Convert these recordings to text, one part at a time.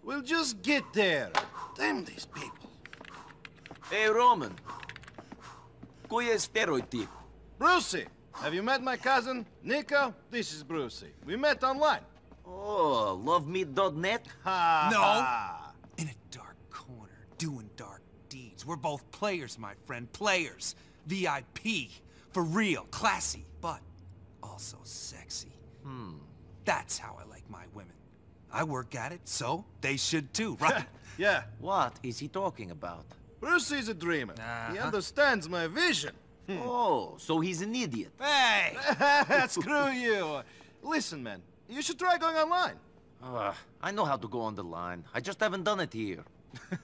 We'll just get there. Damn these people. Hey, Roman. Koji je stereotip? Brucey, have you met my cousin, Nico? This is Brucey. We met online. Oh, lovemeet.net? Ha No. ha. In a dark corner, doing dark deeds. We're both players, my friend. Players. VIP. For real. Classy. But also sexy. That's how I like my women. I work at it, so they should too, right? Yeah, What is he talking about? Brucey's a dreamer. He understands my vision. Oh, so he's an idiot. Hey! Screw you. Listen, man, you should try going online. I know how to go on the line. I just haven't done it here.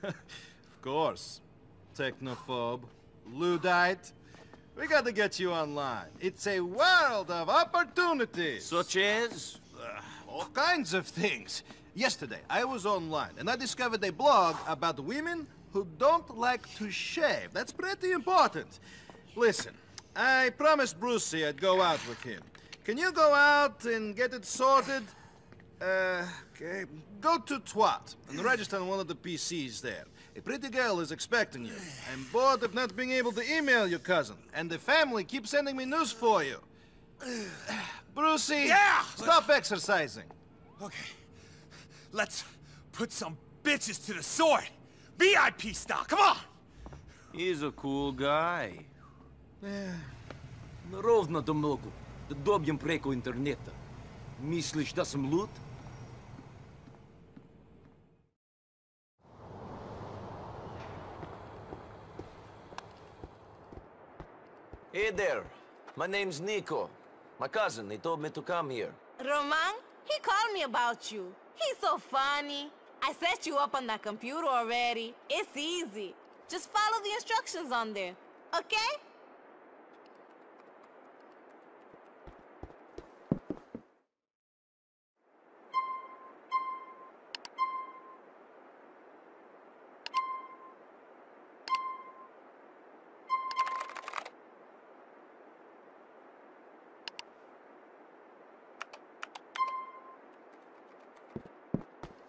Of course. Technophobe, Luddite. We gotta get you online. It's a world of opportunities. Such as? All kinds of things. Yesterday, I was online, and I discovered a blog about women who don't like to shave. That's pretty important. Listen, I promised Brucey I'd go out with him. Can you go out and get it sorted? Okay. Go to Twat and register on one of the PCs there. A pretty girl is expecting you. I'm bored of not being able to email your cousin, and the family keeps sending me news for you. Brucey, Yeah! stop exercising. Okay. Let's put some bitches to the sword. VIP style, come on! He's a cool guy. Ровно до много. Да добьем preko interneta. Misliš da sam lud? Hey there. My name's Nico. My cousin, he told me to come here. Roman, he called me about you. He's so funny. I set you up on that computer already. It's easy. Just follow the instructions on there, okay?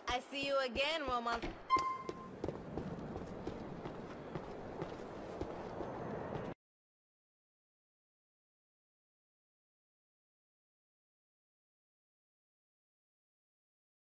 I see you again, Roman.